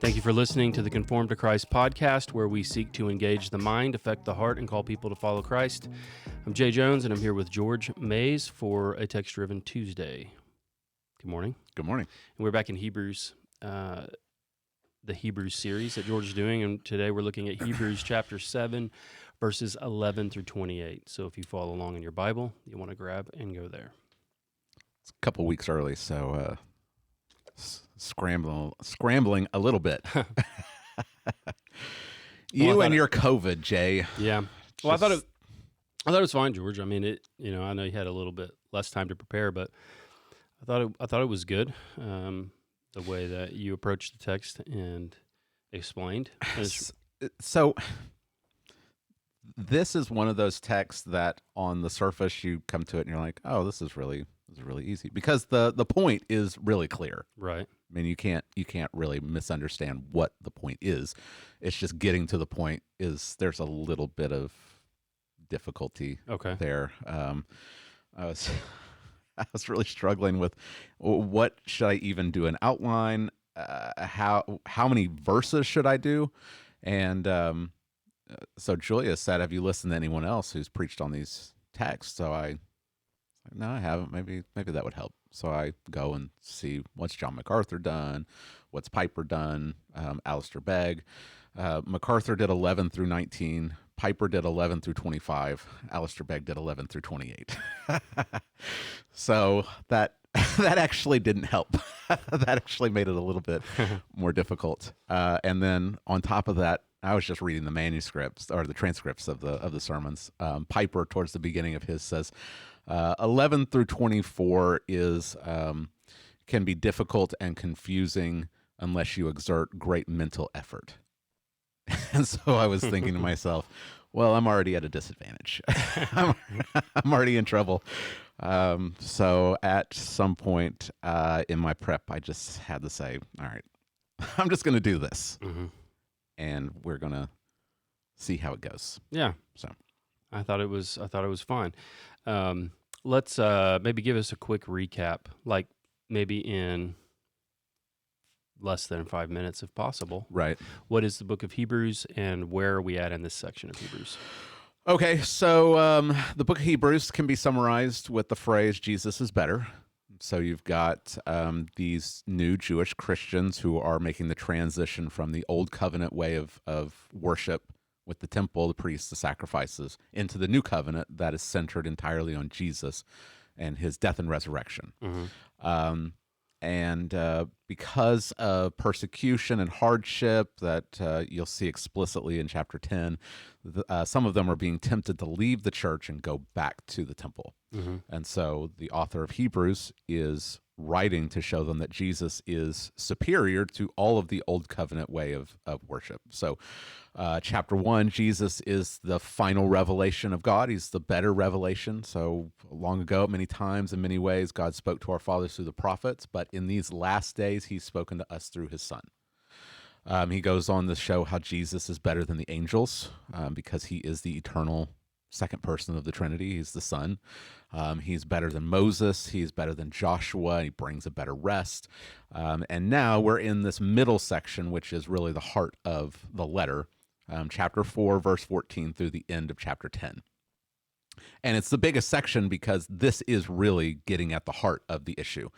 Thank you for listening to the Conformed to Christ podcast, where we seek to engage the mind, affect the heart, and call people to follow Christ. I'm Jay Jones, and I'm here with George Mays for a text-driven Tuesday. Good morning. Good morning. And we're back in Hebrews, the Hebrews series that George is doing, and today we're looking at Hebrews chapter 7, verses 11 through 28. So if you follow along in your Bible, you want to grab and go there. It's a couple weeks early, so scrambling a little bit. You and your COVID, Jay. Yeah. Well, I thought it was fine, George. I mean, I know you had a little bit less time to prepare, but I thought it was good. The way that you approached the text and explained. So this is one of those texts that on the surface you come to it and you're like, oh, this is really easy, because the point is really clear. Right. I mean, you can't really misunderstand what the point is. It's just getting to the point there's a little bit of difficulty there. I was really struggling with what should I even do an outline? How many verses should I do? And so Julia said, "Have you listened to anyone else who's preached on these texts?" So no, I haven't. Maybe that would help. So I go and see what's John MacArthur done, what's Piper done, Alistair Begg. MacArthur did 11 through 19. Piper did 11 through 25. Alistair Begg did 11 through 28. So that actually didn't help. That actually made it a little bit more difficult. And then on top of that, I was just reading the manuscripts or the transcripts of the sermons. Piper, towards the beginning of his, says 11 through 24 can be difficult and confusing unless you exert great mental effort. And so I was thinking to myself, well, I'm already at a disadvantage. I'm already in trouble. So at some point in my prep, I just had to say, all right, I'm just going to do this. Mm-hmm. And we're going to see how it goes. Yeah. So I thought it was fine. Let's maybe give us a quick recap, like maybe in less than 5 minutes if possible. Right. What is the book of Hebrews, and where are we at in this section of Hebrews? Okay, so the book of Hebrews can be summarized with the phrase, Jesus is better. So you've got these new Jewish Christians who are making the transition from the old covenant way of worship with the temple, the priests, the sacrifices, into the new covenant that is centered entirely on Jesus and his death and resurrection. Mm-hmm. And because of persecution and hardship that you'll see explicitly in chapter 10, some of them are being tempted to leave the church and go back to the temple. Mm-hmm. And so the author of Hebrews is writing to show them that Jesus is superior to all of the old covenant way of worship. So chapter 1, Jesus is the final revelation of God. He's the better revelation. So long ago, many times, in many ways, God spoke to our fathers through the prophets, but in these last days, he's spoken to us through his Son. He goes on to show how Jesus is better than the angels because he is the eternal second person of the Trinity. He's the Son. He's better than Moses. He's better than Joshua. And he brings a better rest. And now we're in this middle section, which is really the heart of the letter, chapter 4, verse 14 through the end of chapter 10. And it's the biggest section because this is really getting at the heart of the issue.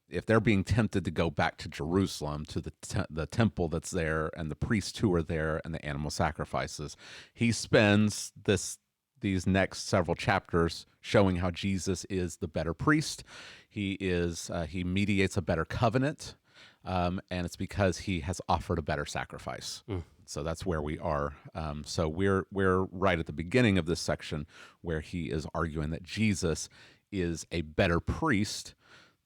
If they're being tempted to go back to Jerusalem, to the temple that's there and the priests who are there and the animal sacrifices, he spends these next several chapters showing how Jesus is the better priest. He mediates a better covenant, and it's because he has offered a better sacrifice. Mm. So that's where we are. So we're right at the beginning of this section where he is arguing that Jesus is a better priest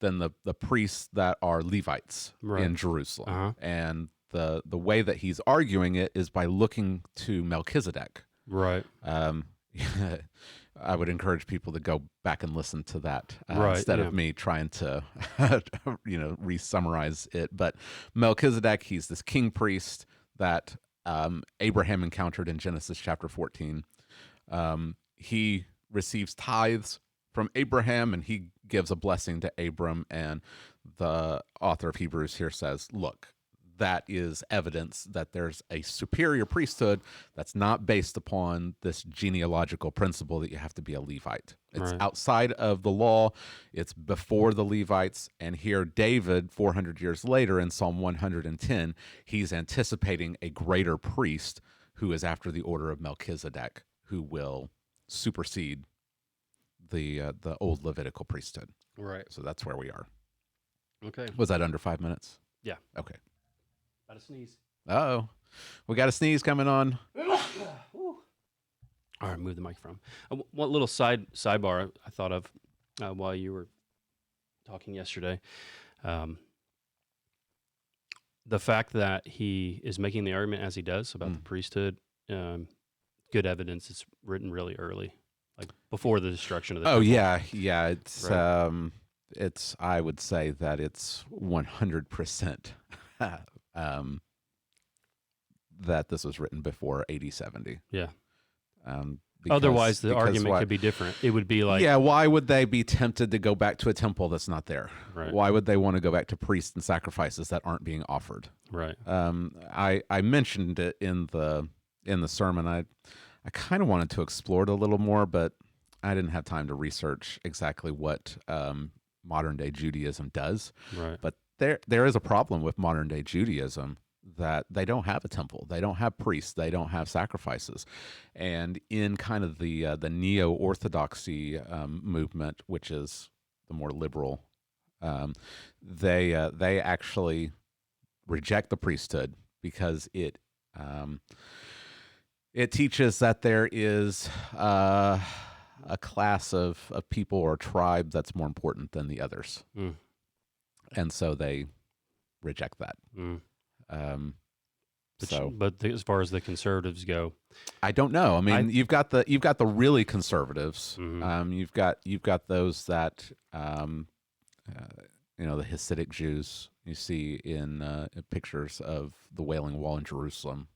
than the priests that are Levites in Jerusalem. Uh-huh. And the way that he's arguing it is by looking to Melchizedek. Right. I would encourage people to go back and listen to that instead of me trying to re-summarize it. But Melchizedek, he's this king priest that Abraham encountered in Genesis chapter 14. He receives tithes from Abraham, and he gives a blessing to Abram. And the author of Hebrews here says, look, that is evidence that there's a superior priesthood that's not based upon this genealogical principle that you have to be a Levite. It's Right. outside of the law. It's before the Levites. And here David, 400 years later in Psalm 110, he's anticipating a greater priest who is after the order of Melchizedek, who will supersede the old Levitical priesthood. Right. So that's where we are. Okay. Was that under 5 minutes? Yeah. Okay. Got to sneeze. Uh-oh. We got a sneeze coming on. All right, move the microphone. One little sidebar I thought of while you were talking yesterday. The fact that he is making the argument as he does about the priesthood, good evidence it's written really early, like before the destruction of the temple. Yeah. It's Right. it's I would say that it's 100% that this was written before 80-70. Yeah. Because Otherwise, the argument why? could be different. It would be like, Yeah, why would they be tempted to go back to a temple that's not there? Right. Why would they want to go back to priests and sacrifices that aren't being offered? Right. I mentioned it in the sermon. I kind of wanted to explore it a little more, but I didn't have time to research exactly what modern day Judaism does. Right. But there is a problem with modern day Judaism that they don't have a temple, they don't have priests, they don't have sacrifices, and in kind of the neo-orthodoxy movement, which is the more liberal, they actually reject the priesthood because it teaches that there is a class of people or tribe that's more important than the others, and so they reject that. But as far as the conservatives go, I don't know. I mean, you've got the really conservatives. Mhm. You've got those that the Hasidic Jews you see in pictures of the Wailing Wall in Jerusalem.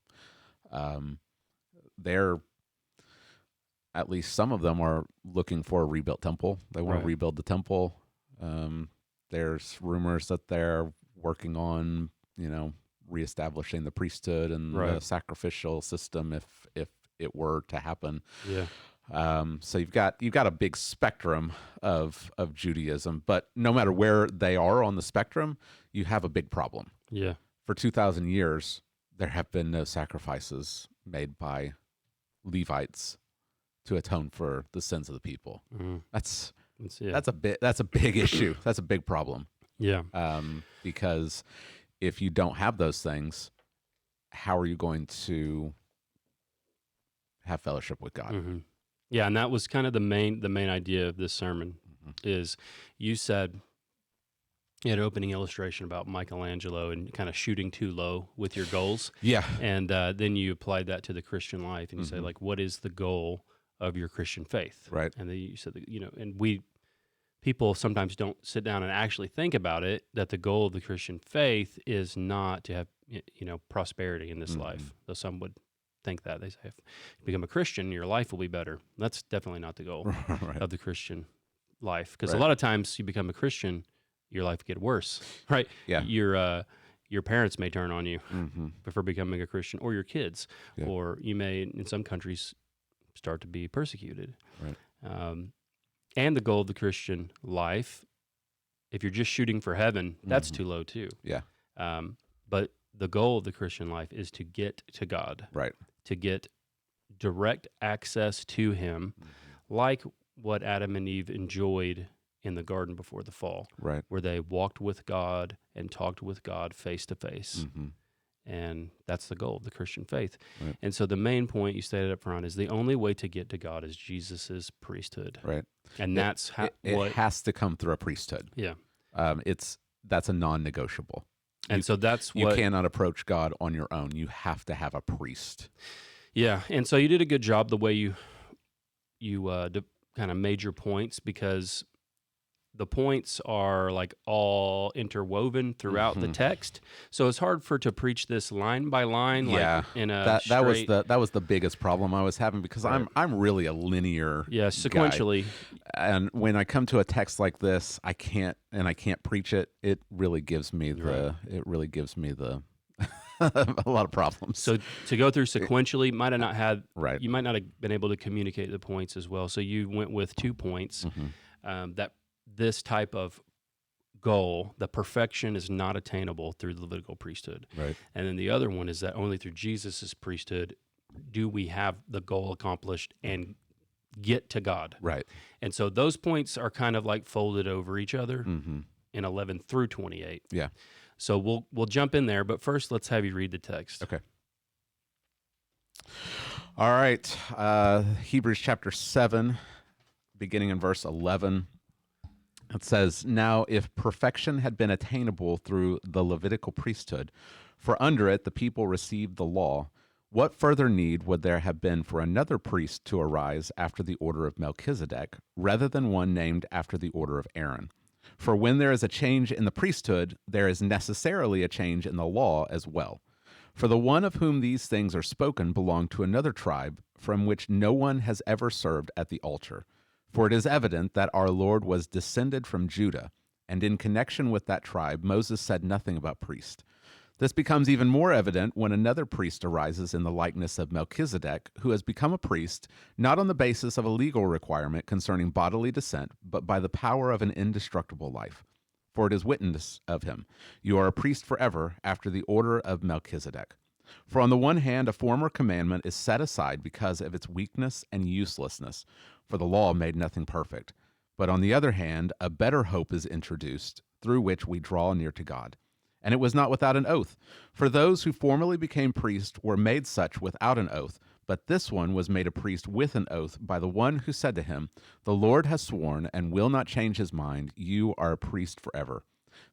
They're, at least some of them, are looking for a rebuilt temple. They want to rebuild the temple. There's rumors that they're working on, reestablishing the priesthood and the sacrificial system if it were to happen. Yeah. So you've got a big spectrum of Judaism, but no matter where they are on the spectrum, you have a big problem. Yeah. For 2,000 years, there have been no sacrifices made by Levites to atone for the sins of the people. That's a big issue. That's a big problem. Yeah. Because if you don't have those things, how are you going to have fellowship with God? Mm-hmm. Yeah, and that was kind of the main idea of this sermon. Is you said you had an opening illustration about Michelangelo and kind of shooting too low with your goals. Yeah, and then you applied that to the Christian life, and you say, like, what is the goal of your Christian faith? Right. And then you said that, and people sometimes don't sit down and actually think about it, that the goal of the Christian faith is not to have, prosperity in this life. Though some would think that. They say, if you become a Christian, your life will be better. That's definitely not the goal of the Christian life. Because a lot of times you become a Christian, your life get worse, right? Yeah. Your parents may turn on you before becoming a Christian, or your kids, Yeah. or you may, in some countries, start to be persecuted. Right. And the goal of the Christian life, if you're just shooting for heaven, that's too low too. Yeah. But the goal of the Christian life is to get to God, Right. to get direct access to Him, like what Adam and Eve enjoyed in the garden before the fall, Right. where they walked with God and talked with God face to face. And that's the goal of the Christian faith. Right. And so the main point you stated up front is the only way to get to God is Jesus's priesthood. Right. And that's it has to come through a priesthood. Yeah. That's a non-negotiable. And so that's you what... cannot approach God on your own. You have to have a priest. Yeah. And so you did a good job the way you kind of made your points, because the points are like all interwoven throughout the text. So it's hard to preach this line by line. Yeah, like in a that was the biggest problem I was having, because I'm really a linear sequentially guy. And when I come to a text like this, I can't preach it. It really gives me the a lot of problems. So to go through sequentially might have not had Right. you might not have been able to communicate the points as well. So you went with 2 points that this type of goal, the perfection, is not attainable through the Levitical priesthood. Right. And then the other one is that only through Jesus' priesthood do we have the goal accomplished and get to God. Right. And so those points are kind of like folded over each other Mm-hmm. in 11 through 28. Yeah. So we'll jump in there, but first let's have you read the text. Okay. All right. Hebrews chapter 7, beginning in verse 11. It says, "Now if perfection had been attainable through the Levitical priesthood, for under it the people received the law, what further need would there have been for another priest to arise after the order of Melchizedek, rather than one named after the order of Aaron? For when there is a change in the priesthood, there is necessarily a change in the law as well. For the one of whom these things are spoken belonged to another tribe, from which no one has ever served at the altar. For it is evident that our Lord was descended from Judah, and in connection with that tribe Moses said nothing about priest. This becomes even more evident when another priest arises in the likeness of Melchizedek, who has become a priest not on the basis of a legal requirement concerning bodily descent, but by the power of an indestructible life. For it is witness of him, you are a priest forever after the order of Melchizedek. For on the one hand, a former commandment is set aside because of its weakness and uselessness, for the law made nothing perfect. But on the other hand, a better hope is introduced, through which we draw near to God. And it was not without an oath. For those who formerly became priests were made such without an oath, but this one was made a priest with an oath by the one who said to him, The Lord has sworn and will not change his mind, you are a priest forever.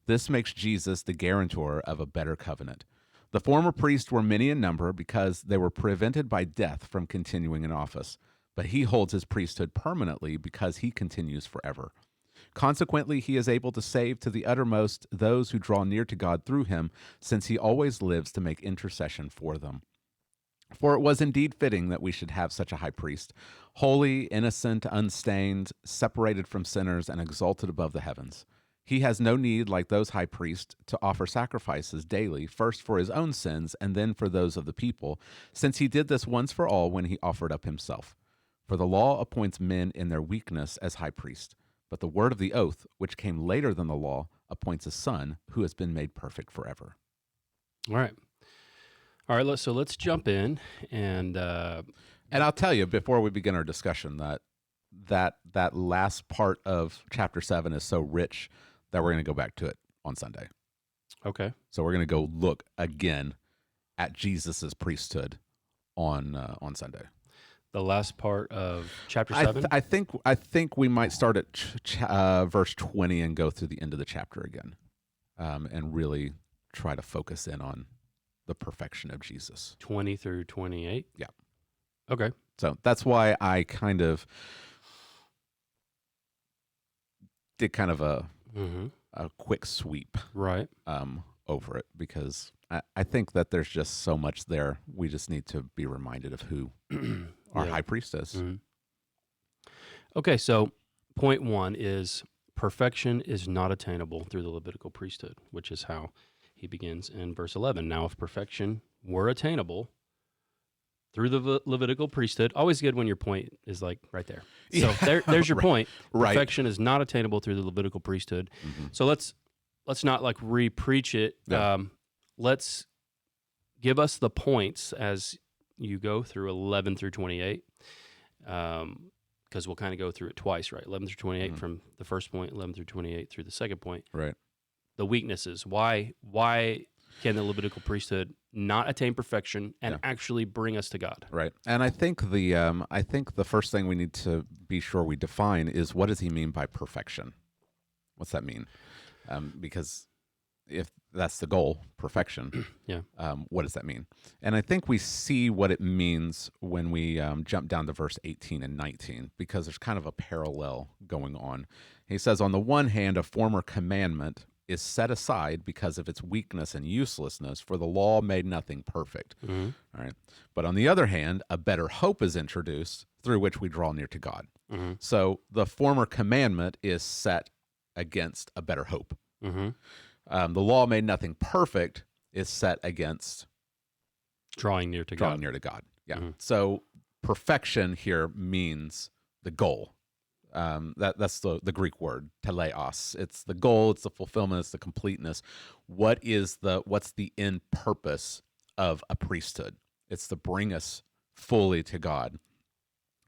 This makes Jesus the guarantor of a better covenant. The former priests were many in number because they were prevented by death from continuing in office, but he holds his priesthood permanently because he continues forever. Consequently, he is able to save to the uttermost those who draw near to God through him, since he always lives to make intercession for them. For it was indeed fitting that we should have such a high priest, holy, innocent, unstained, separated from sinners, and exalted above the heavens. He has no need, like those high priests, to offer sacrifices daily, first for his own sins and then for those of the people, since he did this once for all when he offered up himself. For the law appoints men in their weakness as high priest, but the word of the oath, which came later than the law, appoints a son who has been made perfect forever." All right. So let's jump in and I'll tell you before we begin our discussion that last part of chapter 7 is so rich that we're going to go back to it on Sunday. okay. So we're going to go look again at Jesus's priesthood on Sunday. The last part of chapter 7? I think we might start at verse 20 and go through the end of the chapter again, and really try to focus in on the perfection of Jesus. 20 through 28? Yeah. Okay. So that's why I kind of did kind of a quick sweep Right. over it, because I think that there's just so much there. We just need to be reminded of who our high priest is. Mhm. Okay, so point 1 is perfection is not attainable through the Levitical priesthood, which is how he begins in verse 11. Now, if perfection were attainable through the Levitical priesthood, always good when your point is like right there. So there's your point. Right. Perfection is not attainable through the Levitical priesthood. So let's not like re-preach it. Yeah. Let's give us the points as you go through 11 through 28, because we'll kind of go through it twice, right? 11 through 28 from the first point, 11 through 28 through the second point. Right. The weaknesses. Why can the Levitical priesthood not attain perfection and actually bring us to God? Right. And I think the first thing we need to be sure we define is, what does he mean by perfection? What's that mean? Because if that's the goal, perfection, what does that mean? And I think we see what it means when we jump down to verse 18 and 19, because there's kind of a parallel going on. He says, on the one hand, a former commandment is set aside because of its weakness and uselessness, for the law made nothing perfect. All right. But on the other hand, a better hope is introduced through which we draw near to God. So the former commandment is set against a better hope. The law made nothing perfect is set against drawing near to drawing God. near to God. Yeah. Mhm. So perfection here means the goal. That's the Greek word teleos. It's the goal. It's the fulfillment. It's the completeness. What's the end purpose of a priesthood? It's to bring us fully to God.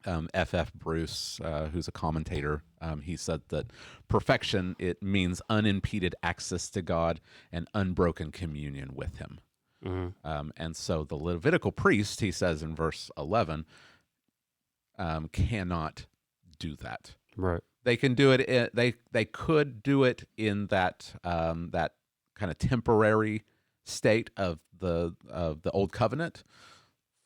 F. Bruce, who's a commentator, he said that perfection, it means unimpeded access to God and unbroken communion with Him. And so the Levitical priest, he says in verse 11, cannot do that. Right. They can do it. They could do it in that that kind of temporary state of the old covenant.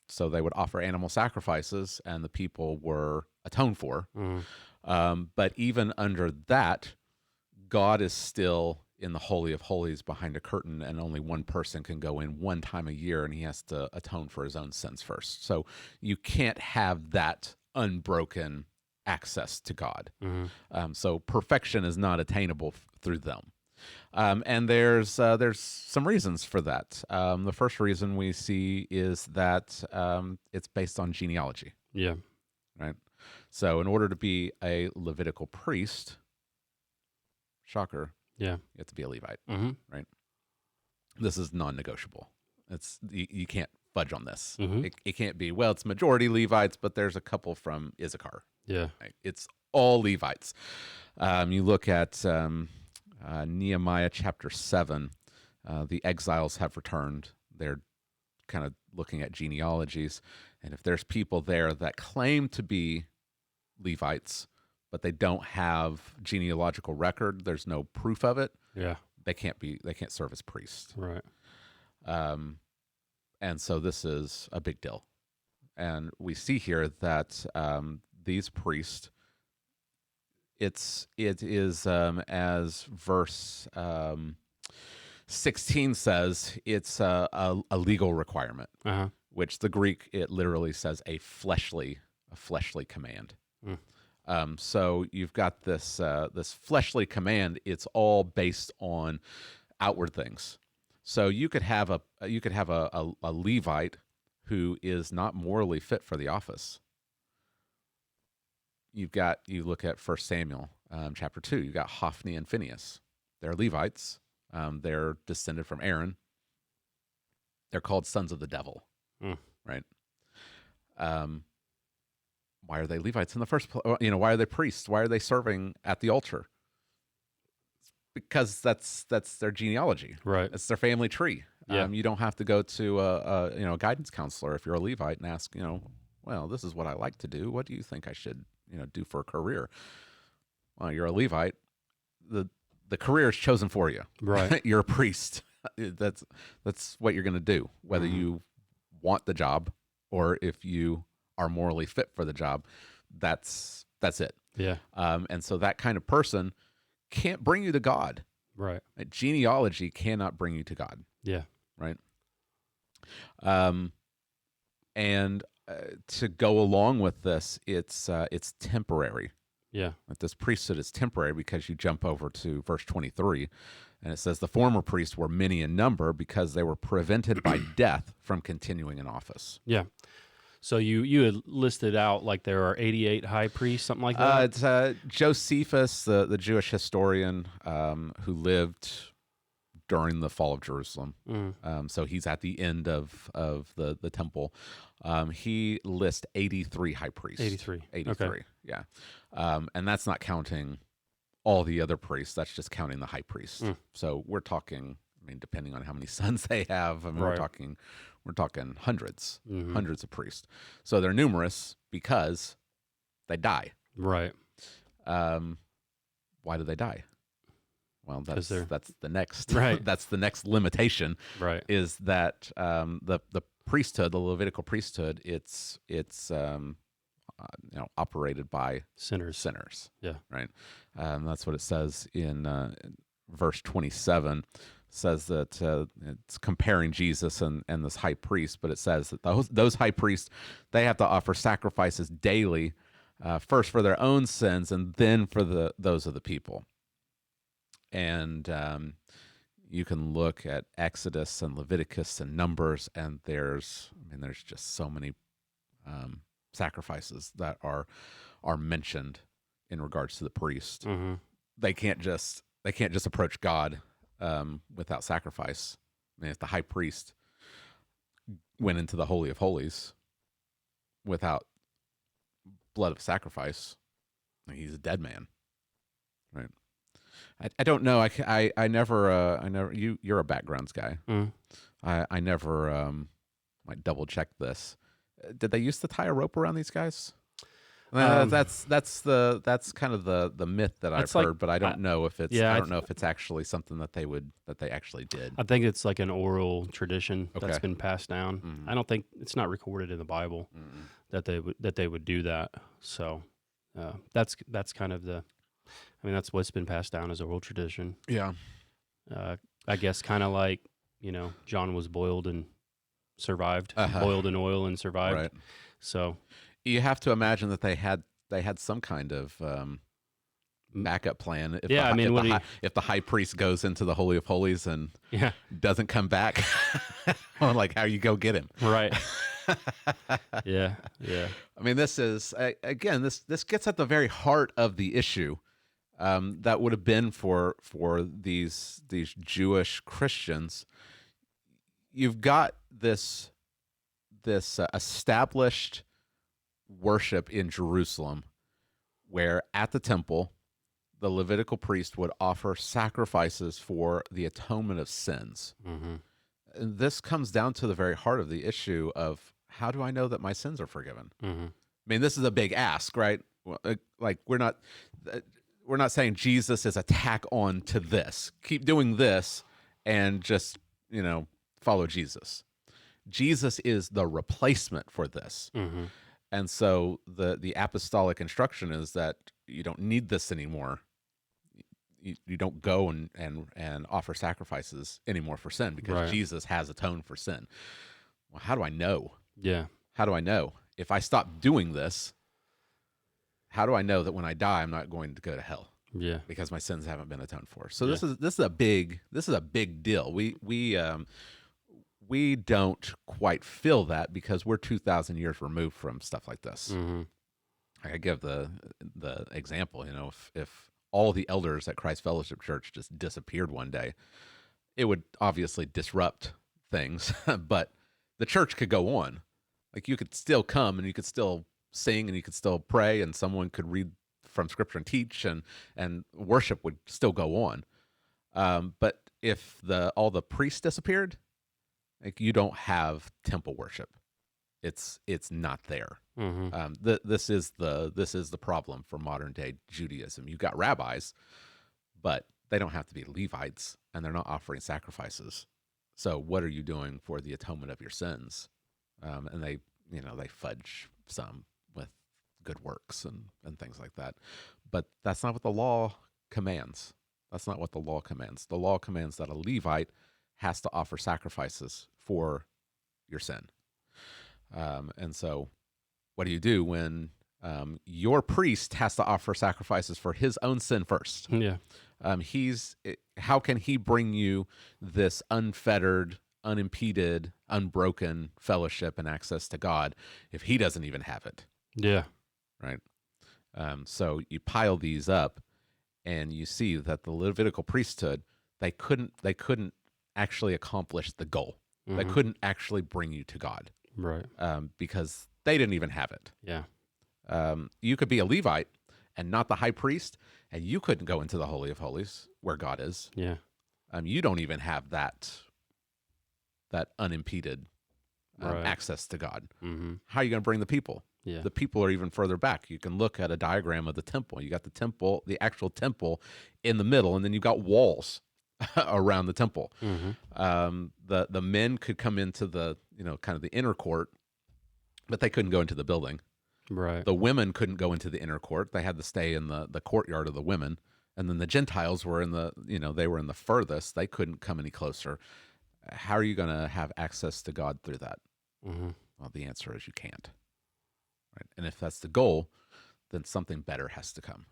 So they would offer animal sacrifices, and the people were atoned for. But even under that, God is still in the Holy of Holies behind a curtain, and only one person can go in one time a year, and he has to atone for his own sins first. So you can't have that unbroken access to God. So perfection is not attainable through them. And there's some reasons for that. The first reason we see is that it's based on genealogy. Yeah. Right. So in order to be a Levitical priest, shocker, Yeah. you have to be a Levite. Mm-hmm. Right. This is non-negotiable. You can't fudge on this. Mm-hmm. It can't be, well, it's majority Levites, but there's a couple from Issachar. Yeah. Right? It's all Levites. You look at Nehemiah chapter 7, the exiles have returned. They're kind of looking at genealogies. And if there's people there that claim to be Levites, but they don't have genealogical record, there's no proof of it, Yeah. they can't serve as priests. Right. And so this is a big deal. And we see here that these priests, it is as verse 16 says, it's a legal requirement, which the Greek, it literally says a fleshly command. So you've got this fleshly command. It's all based on outward things. So you could have a Levite who is not morally fit for the office. You look at 1 Samuel chapter 2. You've got Hophni and Phinehas. They're Levites. They're descended from Aaron. They're called sons of the devil, right? Why are they Levites in the first place? Why are they priests? Why are they serving at the altar? Because that's their genealogy, right? It's their family tree. Yeah. You don't have to go to a guidance counselor if you're a Levite and ask, well, this is what I like to do. What do you think I should do for a career? Well, you're a Levite. The career is chosen for you. Right. You're a priest. That's what you're going to do, whether you want the job or if you are morally fit for the job. That's it. Yeah. And so that kind of person can't bring you to God. Right. Genealogy cannot bring you to God. Yeah. Right. And to go along with this, it's temporary. Yeah. Like this priesthood is temporary because you jump over to verse 23, and it says the former priests were many in number because they were prevented by death from continuing in office. Yeah. So you had listed out like there are 88 high priests, something like that? It's Josephus, the Jewish historian who lived during the fall of Jerusalem. So he's at the end of the temple. He lists 83 high priests. 83. Okay. Yeah. And that's not counting all the other priests. That's just counting the high priest. So we're talking, depending on how many sons they have, Right. we're talking hundreds of priests. So they're numerous because they die. Right. Why do they die? Well, that's the next Right. that's the next limitation. Right. Is that the priesthood, the Levitical priesthood, it's operated by sinners. Yeah. Right. That's what it says in verse 27. Says that it's comparing Jesus and this high priest, but it says that those high priests, they have to offer sacrifices daily, first for their own sins and then for those of the people. And you can look at Exodus and Leviticus and Numbers, and there's I mean, there's just so many sacrifices that are mentioned in regards to the priest. Mm-hmm. They can't just approach God without sacrifice. I mean, if the high priest went into the Holy of Holies without blood of sacrifice, he's a dead man, right? I don't know. I never you're a backgrounds guy. Mm. I never might double check this. Did they used to tie a rope around these guys? That's kind of the myth that I've heard, but I don't know if it's I don't know if it's actually something that they actually did. I think it's like an oral tradition that's Okay. been passed down. Mhm. I don't think it's not recorded in the Bible that they would do that. So that's kind of that's what's been passed down as oral tradition. Yeah. I guess kind of like John was boiled and survived, boiled in oil and survived. Right. So You have to imagine that they had some kind of backup plan. If if the high priest goes into the Holy of Holies and doesn't come back, like how you go get him, right? yeah. I mean, this is again this gets at the very heart of the issue that would have been for these Jewish Christians. You've got this established worship in Jerusalem, where at the temple, the Levitical priest would offer sacrifices for the atonement of sins. Mm-hmm. And this comes down to the very heart of the issue of how do I know that my sins are forgiven? Mm-hmm. I mean, this is a big ask, right? Like we're not saying Jesus is a tack on to this. Keep doing this and just, follow Jesus. Jesus is the replacement for this. Mm-hmm. And so the apostolic instruction is that you don't need this anymore. You don't go and offer sacrifices anymore for sin because Jesus has atoned for sin. Well, how do I know? Yeah. How do I know? If I stop doing this, how do I know that when I die, I'm not going to go to hell? Yeah. Because my sins haven't been atoned for. So this is a big deal. We don't quite feel that because we're 2,000 years removed from stuff like this. Mm-hmm. I give the example, if all the elders at Christ Fellowship Church just disappeared one day, it would obviously disrupt things, but the church could go on. Like you could still come and you could still sing and you could still pray and someone could read from scripture and teach and worship would still go on. But if all the priests disappeared, like you don't have temple worship. It's not there. Mm-hmm. This is the problem for modern day Judaism. You've got rabbis, but they don't have to be Levites, and they're not offering sacrifices. So what are you doing for the atonement of your sins? And they fudge some with good works and things like that. But that's not what the law commands. That's not what the law commands. The law commands that a Levite has to offer sacrifices for your sin. And so what do you do when your priest has to offer sacrifices for his own sin first? Yeah. How can he bring you this unfettered, unimpeded, unbroken fellowship and access to God if he doesn't even have it? Yeah. Right. So you pile these up and you see that the Levitical priesthood, they couldn't actually accomplish the goal. Mm-hmm. They couldn't actually bring you to God. Right. Because they didn't even have it. Yeah. You could be a Levite and not the high priest, and you couldn't go into the Holy of Holies where God is. Yeah. You don't even have that unimpeded access to God. Mm-hmm. How are you going to bring the people? Yeah. The people are even further back. You can look at a diagram of the temple. You got the temple, the actual temple in the middle, and then you've got walls around the temple. Mm-hmm. The men could come into the kind of the inner court, but they couldn't go into the building. Right. The women couldn't go into the inner court. They had to stay in the courtyard of the women. And then the Gentiles were they were in the furthest. They couldn't come any closer. How are you going to have access to God through that? Mm-hmm. Well, the answer is you can't. Right? And if that's the goal, then something better has to come.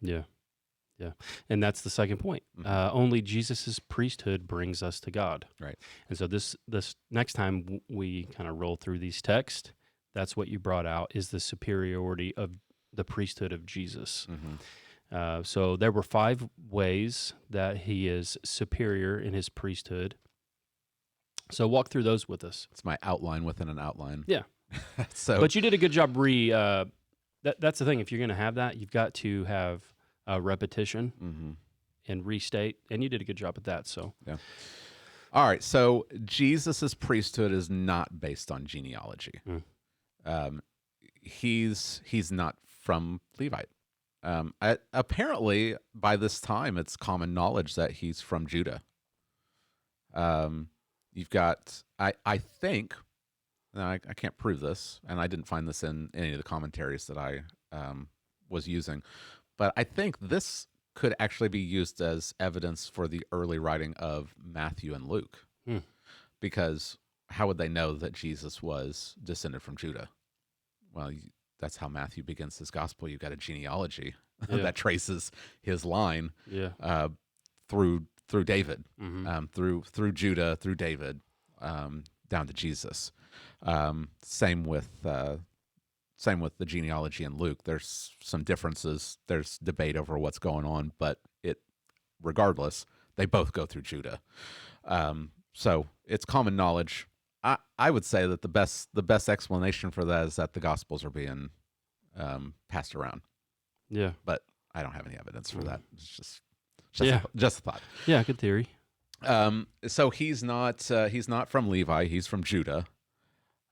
Yeah. Yeah, and that's the second point. Only Jesus' priesthood brings us to God. Right. And so this next time we kind of roll through these texts, that's what you brought out, is the superiority of the priesthood of Jesus. So there were 5 ways that he is superior in his priesthood. So walk through those with us. It's my outline within an outline. Yeah. So, But you did a good job that's the thing. If you're going to have that, you've got to have repetition and restate, and you did a good job at that. So yeah. All right. So Jesus's priesthood is not based on genealogy. He's not from Levite. Apparently, by this time, it's common knowledge that he's from Judah. You've got, I think, now I can't prove this, and I didn't find this in any of the commentaries that I was using, but I think this could actually be used as evidence for the early writing of Matthew and Luke. Because how would they know that Jesus was descended from Judah? Well, that's how Matthew begins his gospel. You've got a genealogy that traces his line through David, through Judah, through David, down to Jesus. Same with the genealogy in Luke. There's some differences. There's debate over what's going on, but regardless, they both go through Judah. So it's common knowledge. I would say that the best explanation for that is that the Gospels are being passed around. Yeah, but I don't have any evidence for that. It's just a thought. Yeah, good theory. So he's not from Levi. He's from Judah.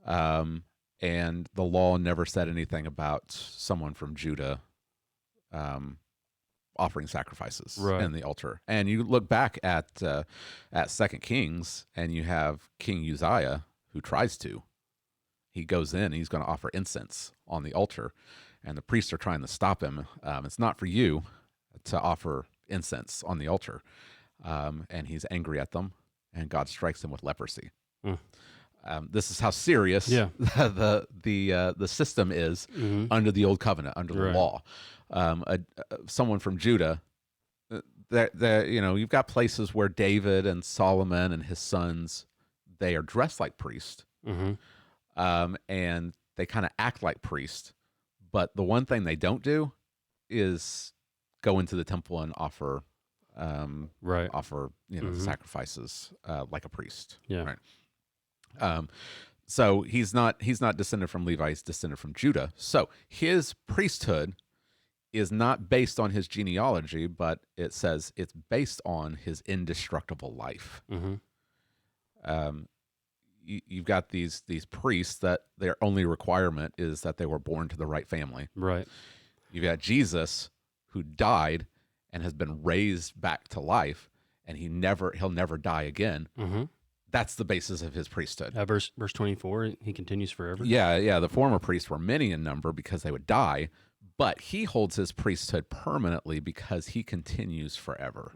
And the law never said anything about someone from Judah offering sacrifices in the altar. And you look back at 2 Kings, and you have King Uzziah who tries to. He goes in and he's going to offer incense on the altar, and the priests are trying to stop him. It's not for you to offer incense on the altar. And he's angry at them, and God strikes him with leprosy. This is how serious the system is under the old covenant, under the law. Someone from Judah, you've got places where David and Solomon and his sons, they are dressed like priests, and they kind of act like priests. But the one thing they don't do is go into the temple and offer sacrifices like a priest. Yeah. Right. So he's not descended from Levi, he's descended from Judah. So his priesthood is not based on his genealogy, but it says it's based on his indestructible life. You've got these priests that their only requirement is that they were born to the right family. Right. You've got Jesus, who died and has been raised back to life, and he'll never die again. That's the basis of his priesthood. Verse 24, he continues forever. Yeah. The former priests were many in number because they would die, but he holds his priesthood permanently because he continues forever.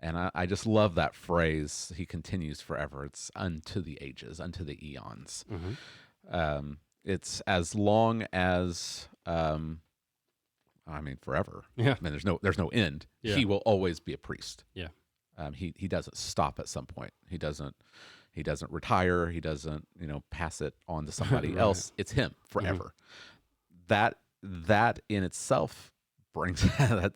And I just love that phrase, he continues forever. It's unto the ages, unto the eons. It's as long as, forever. Yeah. I mean, there's no end. Yeah. He will always be a priest. Yeah. He doesn't stop at some point. He doesn't retire. He doesn't, pass it on to somebody else. It's him forever. That in itself brings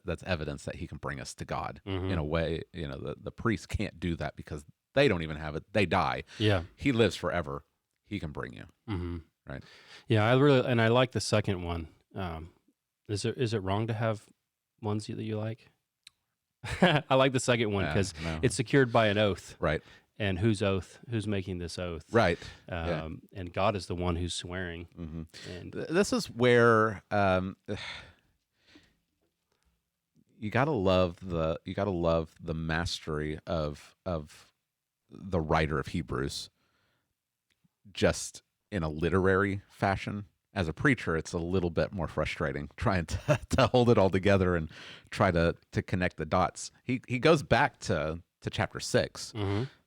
that's evidence that he can bring us to God in a way. The priests can't do that because they don't even have it. They die. Yeah. He lives forever. He can bring you. Right. Yeah. I like the second one. Is it wrong to have ones that you like? I like the second one because it's secured by an oath. Right. And whose oath? Who's making this oath? Right. And God is the one who's swearing. And this is where you gotta love the mastery of the writer of Hebrews, just in a literary fashion. As a preacher, it's a little bit more frustrating trying to hold it all together and try to connect the dots. He goes back to chapter 6.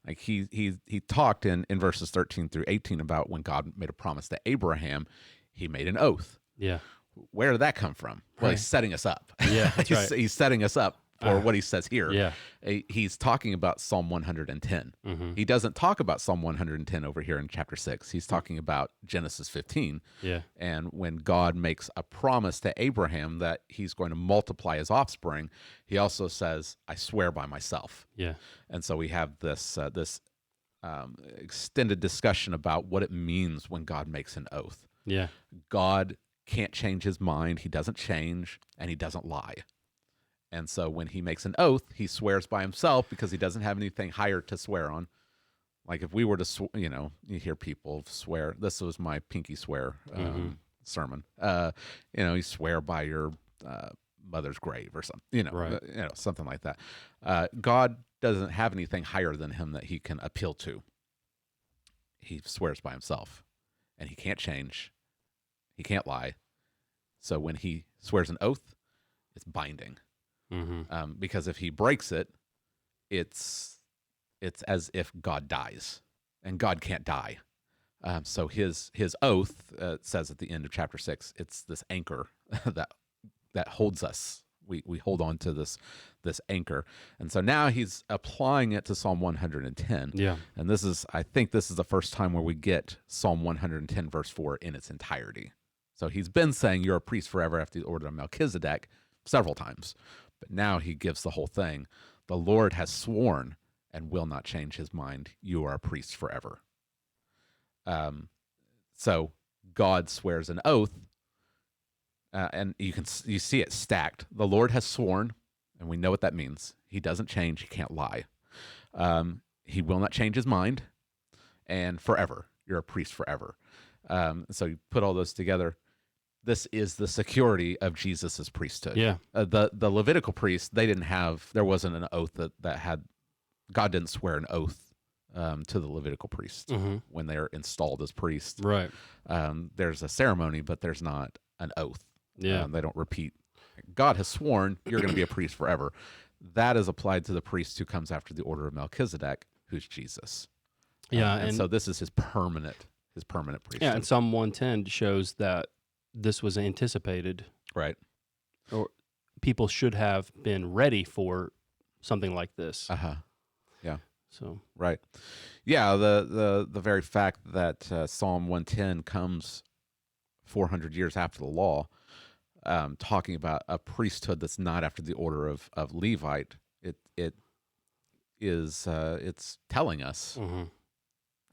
Like he talked in verses 13 through 18 about when God made a promise to Abraham, he made an oath. Yeah. Where did that come from? Well, he's setting us up. Yeah, that's right. He's setting us up for what he says here. Yeah. He's talking about Psalm 110. Mm-hmm. He doesn't talk about Psalm 110 over here in chapter 6. He's talking about Genesis 15. Yeah. And when God makes a promise to Abraham that he's going to multiply his offspring, he also says, I swear by myself. Yeah. And so we have this extended discussion about what it means when God makes an oath. Yeah. God can't change his mind. He doesn't change, and he doesn't lie. And so when he makes an oath, he swears by himself because he doesn't have anything higher to swear on. Like if we were to, you hear people swear. This was my pinky swear sermon. You swear by your mother's grave or something. Right. Something like that. God doesn't have anything higher than him that he can appeal to. He swears by himself, and he can't change. He can't lie. So when he swears an oath, it's binding. Mm-hmm. Because if he breaks it, it's as if God dies, and God can't die. So his oath says at the end of chapter 6, it's this anchor that holds us. We hold on to this anchor, and so now he's applying it to Psalm 110. Yeah, and I think this is the first time where we get Psalm 110 verse 4 in its entirety. So he's been saying you're a priest forever after the order of Melchizedek several times, but now he gives the whole thing. The Lord has sworn and will not change his mind. You are a priest forever. So God swears an oath, and you see it stacked. The Lord has sworn, and we know what that means. He doesn't change. He can't lie. He will not change his mind, and forever. You're a priest forever. So you put all those together. This is the security of Jesus's priesthood. Yeah. The Levitical priests, there wasn't an oath that had, God didn't swear an oath to the Levitical priest when they're installed as priests. Right. There's a ceremony, but there's not an oath. Yeah. They don't repeat. God has sworn you're going to be a priest forever. That is applied to the priest who comes after the order of Melchizedek, who's Jesus. Yeah. And so this is his permanent priesthood. Yeah, and Psalm 110 shows that this was anticipated. Right. Or people should have been ready for something like this. Yeah. So right. Yeah, the very fact that Psalm 110 comes 400 years after the law, talking about a priesthood that's not after the order of Levite, it's telling us,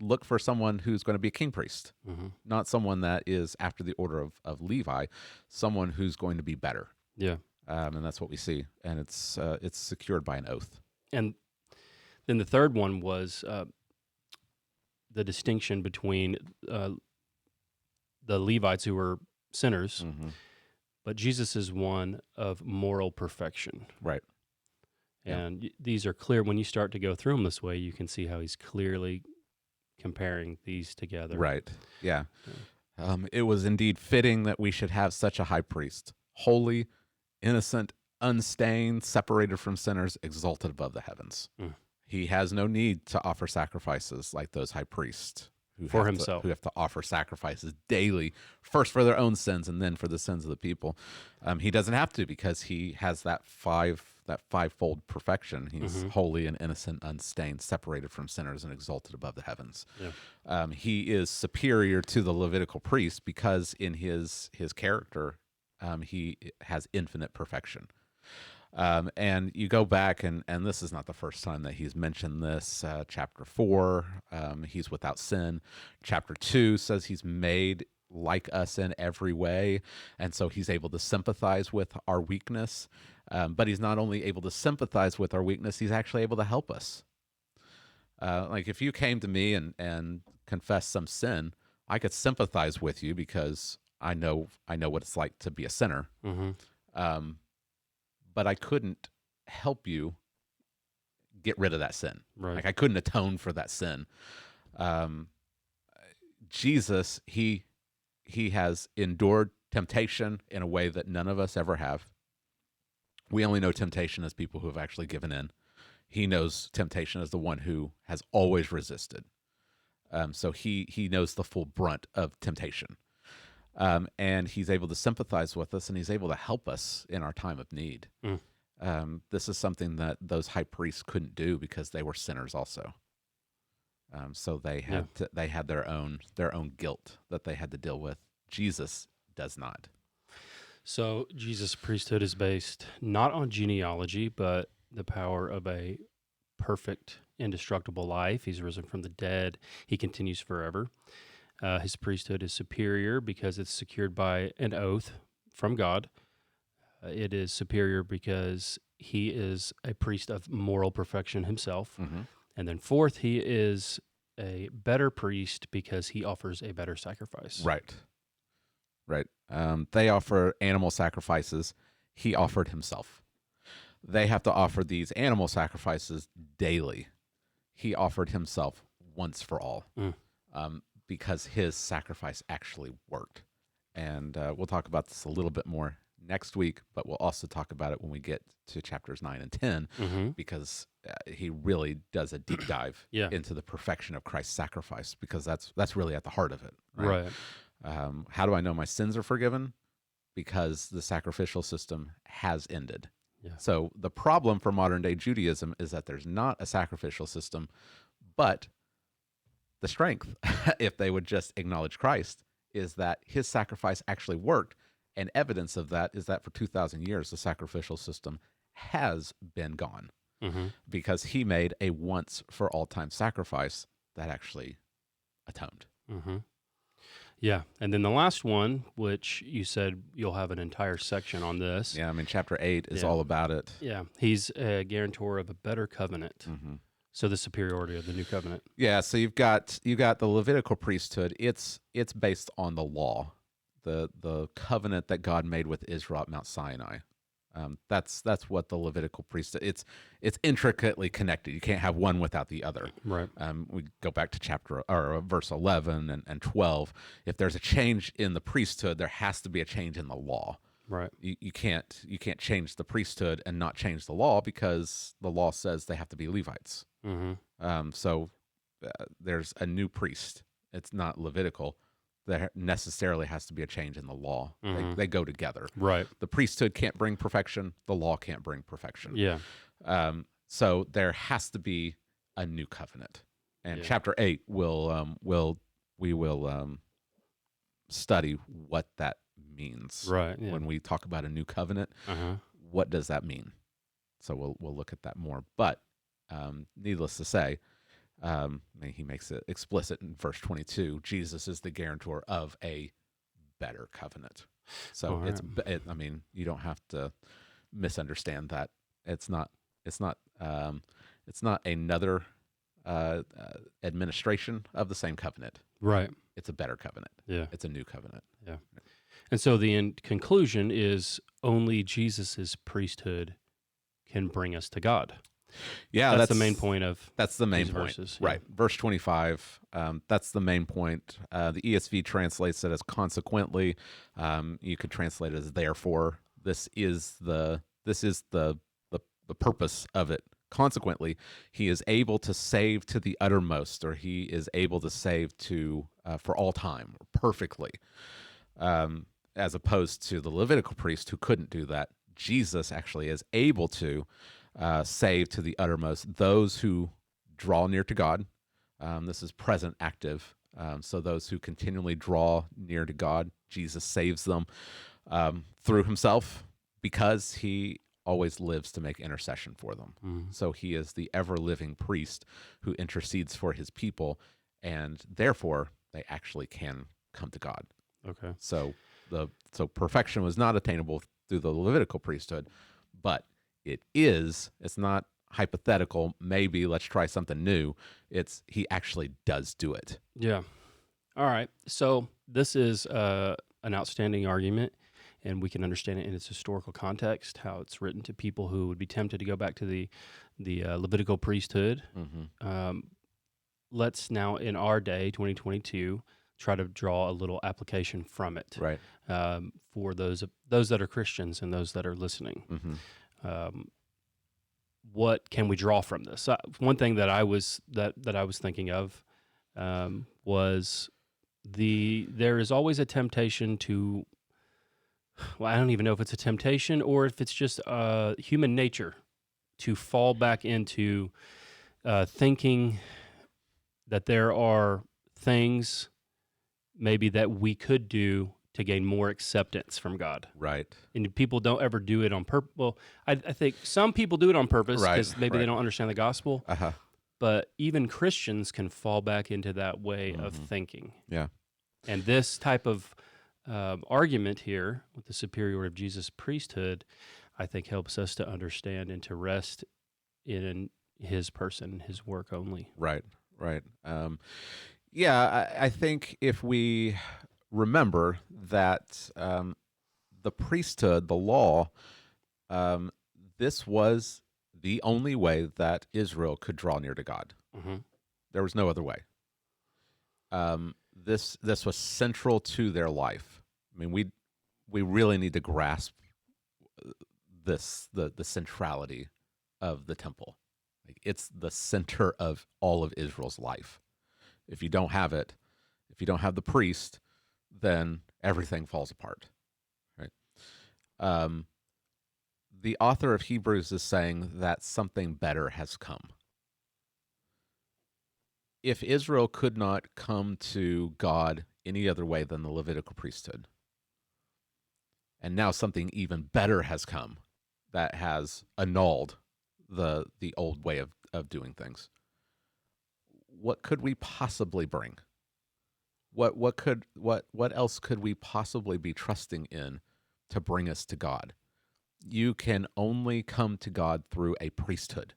look for someone who's going to be a king priest, not someone that is after the order of Levi, someone who's going to be better. Yeah. And that's what we see, and it's secured by an oath. And then the third one was the distinction between the Levites who were sinners, but Jesus is one of moral perfection. Right. And these are clear. When you start to go through them this way, you can see how he's clearly comparing these together. Right. Yeah. It was indeed fitting that we should have such a high priest, holy, innocent, unstained, separated from sinners, exalted above the heavens. He has no need to offer sacrifices like those high priests who have to offer sacrifices daily, first for their own sins and then for the sins of the people. He doesn't have to, because he has that fivefold perfection. He's holy and innocent, unstained, separated from sinners, and exalted above the heavens. Yeah. He is superior to the Levitical priest because in his character, he has infinite perfection. And you go back, and this is not the first time that he's mentioned this. Chapter 4, he's without sin. Chapter 2 says he's made like us in every way, and so he's able to sympathize with our weakness. But he's not only able to sympathize with our weakness, he's actually able to help us. Like if you came to me and confessed some sin, I could sympathize with you because I know what it's like to be a sinner. But I couldn't help you get rid of that sin. Right. Like I couldn't atone for that sin. Jesus, he has endured temptation in a way that none of us ever have. We only know temptation as people who have actually given in. He knows temptation as the one who has always resisted. So he knows the full brunt of temptation. And he's able to sympathize with us, and he's able to help us in our time of need. this is something that those high priests couldn't do because they were sinners also. So they had their own guilt that they had to deal with. Jesus does not. So Jesus' priesthood is based not on genealogy, but the power of a perfect, indestructible life. He's risen from the dead. He continues forever. His priesthood is superior because it's secured by an oath from God. It is superior because he is a priest of moral perfection himself. Mm-hmm. And then fourth, he is a better priest because he offers a better sacrifice. Right. They offer animal sacrifices. He offered himself. They have to offer these animal sacrifices daily. He offered himself once for all, because his sacrifice actually worked. And we'll talk about this a little bit more next week, but we'll also talk about it when we get to chapters 9 and 10, because he really does a deep dive into the perfection of Christ's sacrifice, because that's really at the heart of it. Right. How do I know my sins are forgiven? Because the sacrificial system has ended. Yeah. So the problem for modern day Judaism is that there's not a sacrificial system, but the strength, if they would just acknowledge Christ, is that his sacrifice actually worked. And evidence of that is that for 2,000 years, the sacrificial system has been gone, because he made a once for all time sacrifice that actually atoned. Yeah. And then the last one, which you said you'll have an entire section on this. Yeah, I mean, chapter 8 is all about it. Yeah. He's a guarantor of a better covenant. So the superiority of the new covenant. Yeah. So you've got the Levitical priesthood. It's based on the law, the covenant that God made with Israel at Mount Sinai. That's what the Levitical priesthood. It's intricately connected. You can't have one without the other. Right. We go back to verse 11 and 12. If there's a change in the priesthood, there has to be a change in the law. Right. You can't change the priesthood and not change the law, because the law says they have to be Levites. So there's a new priest. It's not Levitical. There necessarily has to be a change in the law. They go together. Right. The priesthood can't bring perfection. The law can't bring perfection. Yeah. So there has to be a new covenant. And chapter 8 we will study what that means. Right. Yeah. When we talk about a new covenant, what does that mean? So we'll look at that more. But needless to say, he makes it explicit in verse 22. Jesus is the guarantor of a better covenant. So you don't have to misunderstand that. It's not another administration of the same covenant. Right. It's a better covenant. Yeah. It's a new covenant. Yeah. And so the end conclusion is only Jesus's priesthood can bring us to God. Yeah, that's the main point of that's the main point. Verses, right? Verse 25. That's the main point. The ESV translates it as consequently. You could translate it as therefore. This is the purpose of it. Consequently, he is able to save to the uttermost, or he is able to save to for all time, perfectly, as opposed to the Levitical priest who couldn't do that. Jesus actually is able to save to the uttermost those who draw near to God. This is present active. So those who continually draw near to God, Jesus saves them through himself, because he always lives to make intercession for them. So he is the ever-living priest who intercedes for his people, and therefore they actually can come to God. Okay. So perfection was not attainable through the Levitical priesthood, but it's not hypothetical. Maybe let's try something new. He actually does do it. Yeah. All right. So this is an outstanding argument, and we can understand it in its historical context, how it's written to people who would be tempted to go back to the Levitical priesthood. Let's now, in our day, 2022, try to draw a little application from it, right? For those that are Christians and those that are listening. What can we draw from this? One thing that I was thinking of was there is always a temptation to well, I don't even know if it's a temptation or if it's just human nature to fall back into thinking that there are things maybe that we could do to gain more acceptance from God. Right. And people don't ever do it on purpose. Well, I think some people do it on purpose Right. because maybe they Right. don't understand the gospel. Uh huh. But even Christians can fall back into that way of Mhm. thinking. Yeah. And this type of argument here with the superiority of Jesus' priesthood, I think helps us to understand and to rest in his person, his work only. Right. Right. Yeah, I think if we remember that the priesthood, the law, um, this was the only way that Israel could draw near to God. Mm-hmm. There was no other way. This was central to their life. I mean, we really need to grasp the centrality of the temple. Like, it's the center of all of Israel's life. If you don't have it, if you don't have the priest, then everything falls apart. Right. Um, the author of Hebrews is saying that something better has come. If Israel could not come to God any other way than the Levitical priesthood, and now something even better has come that has annulled the old way of doing things, what could we possibly bring? What else could we possibly be trusting in to bring us to God? You can only come to God through a priesthood.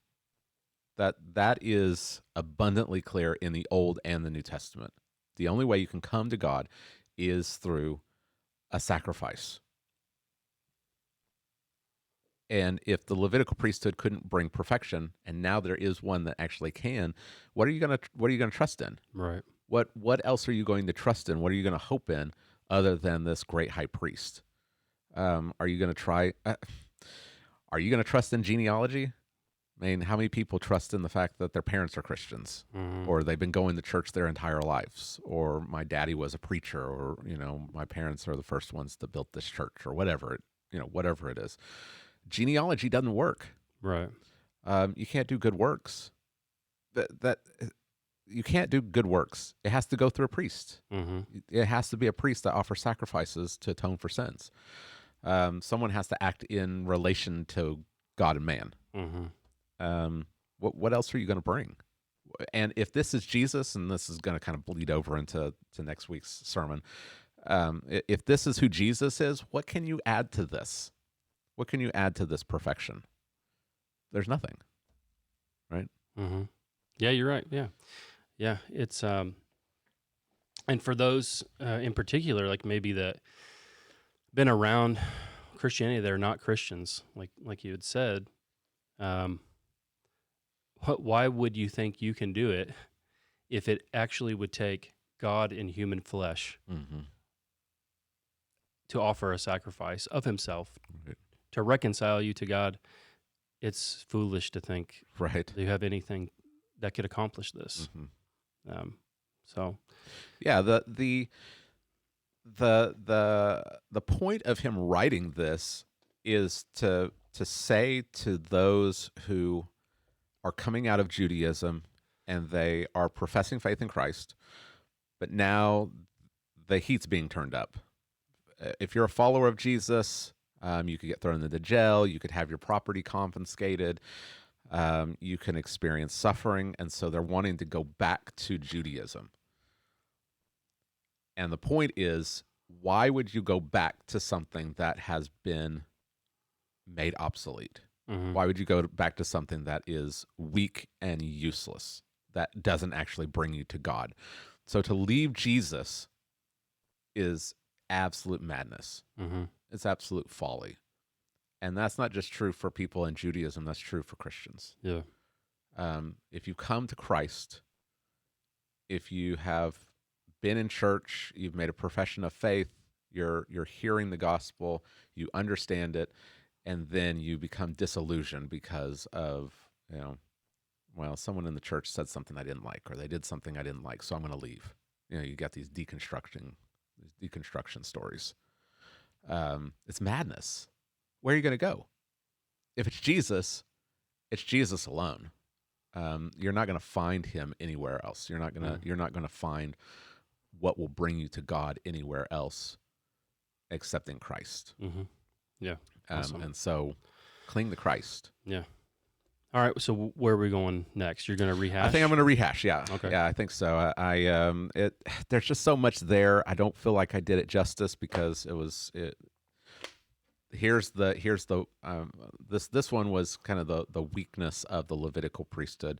That is abundantly clear in the Old and the New Testament. The only way you can come to God is through a sacrifice. And if the Levitical priesthood couldn't bring perfection, and now there is one that actually can, what are you gonna trust in? Right. What else are you going to trust in? What are you going to hope in other than this great high priest? Are you going to try? Are you going to trust in genealogy? I mean, how many people trust in the fact that their parents are Christians, Mm-hmm. or they've been going to church their entire lives, or my daddy was a preacher, or my parents are the first ones that built this church, or whatever it is. Genealogy doesn't work. Right. You can't do good works. That you can't do good works. It has to go through a priest. Mm-hmm. It has to be a priest that offers sacrifices to atone for sins. Someone has to act in relation to God and man. Mm-hmm. What else are you going to bring? And if this is Jesus, and this is going to kind of bleed over into next week's sermon, if this is who Jesus is, what can you add to this? What can you add to this perfection? There's nothing, right? Mm-hmm. Yeah, you're right. Yeah. Yeah. It's and for those in particular, like maybe that been around Christianity, they're not Christians, like you had said. Um, why would you think you can do it if it actually would take God in human flesh Mm-hmm. to offer a sacrifice of Himself Right. to reconcile you to God? It's foolish to think Right. that you have anything that could accomplish this. Mm-hmm. So, Yeah. The point of him writing this is to say to those who are coming out of Judaism and they are professing faith in Christ, but now the heat's being turned up. If you're a follower of Jesus, you could get thrown into jail, you could have your property confiscated, you can experience suffering, and so they're wanting to go back to Judaism. And the point is, why would you go back to something that has been made obsolete? mm-hmm. Why would you go back to something that is weak and useless, that doesn't actually bring you to God? So to leave Jesus is absolute madness. Mm-hmm. It's absolute folly. And that's not just true for people in Judaism, that's true for Christians. Yeah. If you come to Christ, if you have been in church, you've made a profession of faith, you're hearing the gospel, you understand it, and then you become disillusioned because of, someone in the church said something I didn't like, or they did something I didn't like, so I'm going to leave. You got these deconstruction stories. it's madness. Where are you going to go? If it's Jesus alone. You're not going to find him anywhere else. You're not going to find what will bring you to God anywhere else except in Christ. Mm-hmm. Yeah. Awesome. And so cling to Christ. Yeah. All right. So where are we going next? You're going to rehash? I think I'm going to rehash. Yeah. Okay. Yeah, I think so. There's just so much there. I don't feel like I did it justice because this one was kind of the weakness of the Levitical priesthood.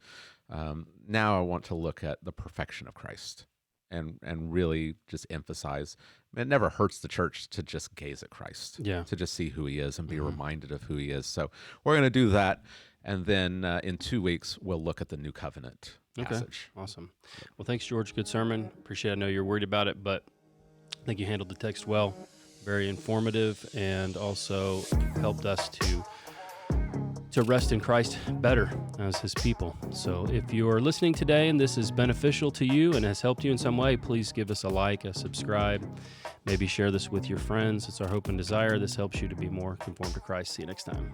Now I want to look at the perfection of Christ and really just emphasize. It never hurts the church to just gaze at Christ, to just see who he is and be reminded of who he is. So we're going to do that. And then in 2 weeks, we'll look at the New Covenant passage. Okay, awesome. Well, thanks, George. Good sermon. Appreciate it. I know you're worried about it, but I think you handled the text well. Very informative, and also helped us to rest in Christ better as his people. So if you're listening today and this is beneficial to you and has helped you in some way, please give us a like, a subscribe, maybe share this with your friends. It's our hope and desire. This helps you to be more conformed to Christ. See you next time.